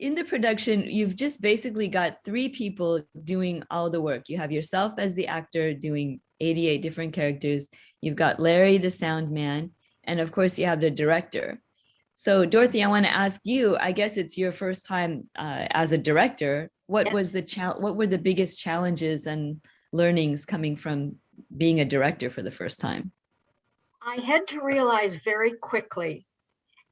in the production, you've just basically got three people doing all the work. You have yourself as the actor doing 88 different characters. You've got Larry, the sound man, and of course you have the director. So Dorothy, I want to ask you, I guess it's your first time as a director. What Yes. was what were the biggest challenges and learnings coming from being a director for the first time? I had to realize very quickly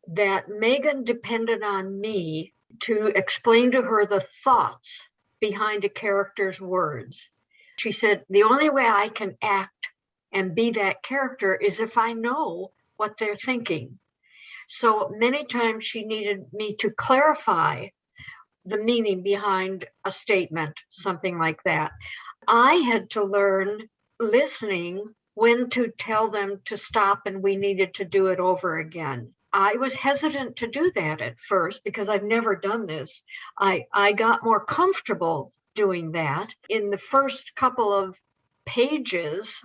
that Megan depended on me to explain to her the thoughts behind a character's words. She said, the only way I can act and be that character is if I know what they're thinking. So many times she needed me to clarify the meaning behind a statement, something like that. I had to learn listening when to tell them to stop and we needed to do it over again. I was hesitant to do that at first because I've never done this. I got more comfortable doing that. In the first couple of pages,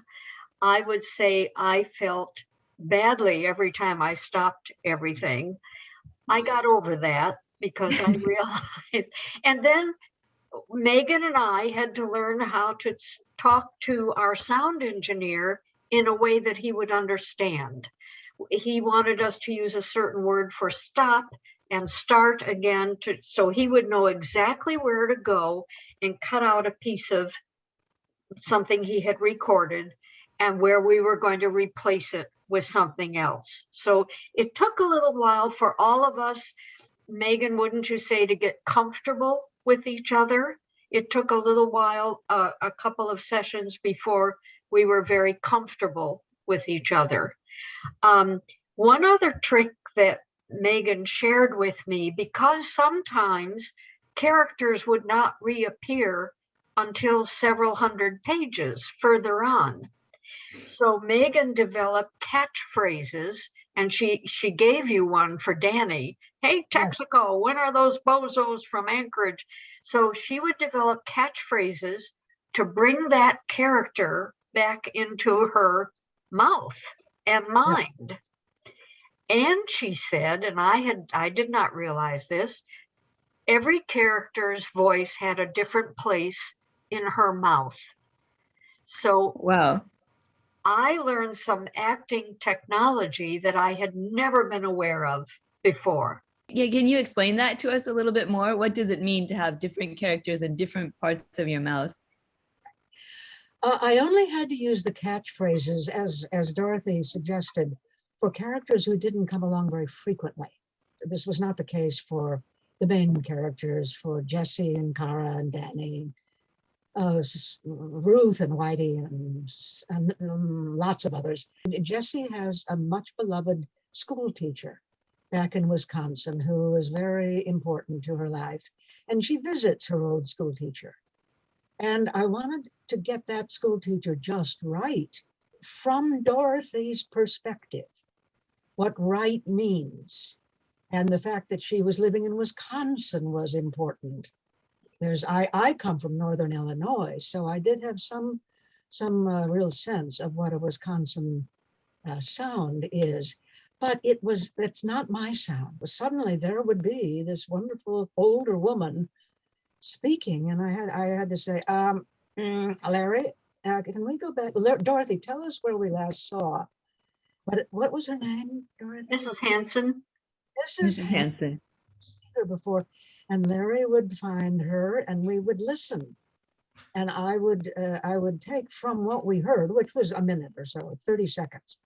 I would say I felt badly every time I stopped everything. I got over that because I realized, and then Megan and I had to learn how to talk to our sound engineer in a way that he would understand. He wanted us to use a certain word for stop and start again, so he would know exactly where to go and cut out a piece of something he had recorded and where we were going to replace it with something else. So it took a little while for all of us, Megan, wouldn't you say, to get comfortable with each other? It took a little while, a couple of sessions before we were very comfortable with each other. One other trick that Megan shared with me, because sometimes characters would not reappear until several hundred pages further on. So Megan developed catchphrases, and she gave you one for Danny. Hey, Texaco, when are those bozos from Anchorage? So she would develop catchphrases to bring that character back into her mouth and mind. And she said, and I did not realize this, every character's voice had a different place in her mouth. So wow, I learned some acting technology that I had never been aware of before. Yeah, can you explain that to us a little bit more? What does it mean to have different characters in different parts of your mouth? I only had to use the catchphrases, as Dorothy suggested, for characters who didn't come along very frequently. This was not the case for the main characters, for Jesse and Cara and Danny, Ruth and Whitey, and lots of others. Jesse has a much beloved school teacher back in Wisconsin who is very important to her life, and she visits her old school teacher. And I wanted to get that school teacher just right from Dorothy's perspective, what right means. And the fact that she was living in Wisconsin was important. I come from Northern Illinois, so I did have some real sense of what a Wisconsin sound is. But it's not my sound. Suddenly there would be this wonderful older woman speaking, and I had to say, Larry, can we go back? Dorothy, tell us where we last saw. What was her name, Dorothy? Mrs. Hanson. Mrs. Hanson. Seen her before, and Larry would find her, and we would listen. And I would take from what we heard, which was a minute or so, 30 seconds,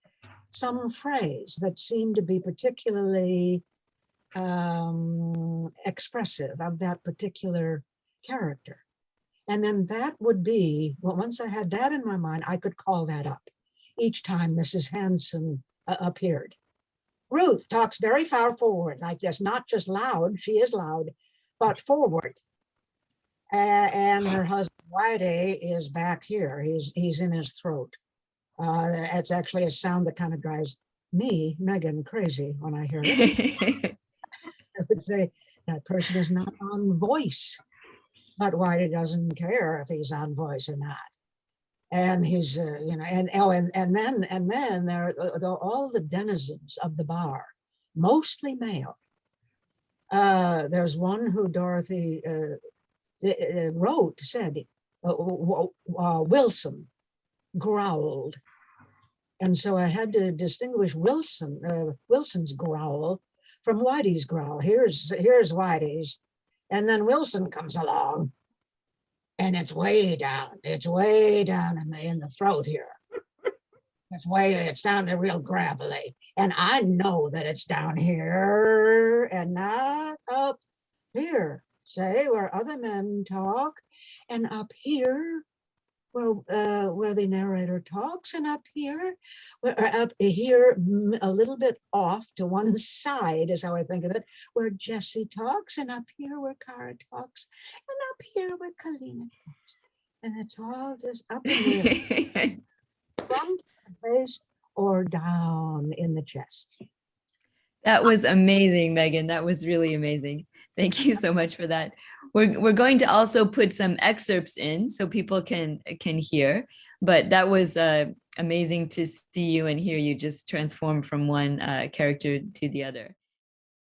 some phrase that seemed to be particularly expressive of that particular character. And then that would be, well, once I had that in my mind, I could call that up each time Mrs. Hanson appeared. Ruth talks very far forward, like this, not just loud, she is loud, but forward. And her husband, Whitey, is back here. He's in his throat. It's actually a sound that kind of drives me, Megan, crazy when I hear it. I would say that person is not on voice, but Whitey doesn't care if he's on voice or not. And he's, and then there are all the denizens of the bar, mostly male, There's one who Dorothy said, Wilson growled. And so I had to distinguish Wilson's growl from Whitey's growl. Here's Whitey's. And then Wilson comes along and it's way down. It's way down in the throat here. It's down there real gravelly. And I know that it's down here and not up here, say, where other men talk, and up here where the narrator talks, and up here a little bit off to one side is how I think of it, where Jessie talks, and up here where Cara talks, and up here where Kalina talks. And it's all just up in the front of the face or down in the chest. That was amazing, Megan. That was really amazing. Thank you so much for that. We're going to also put some excerpts in so people can hear, but that was amazing to see you and hear you just transform from one character to the other.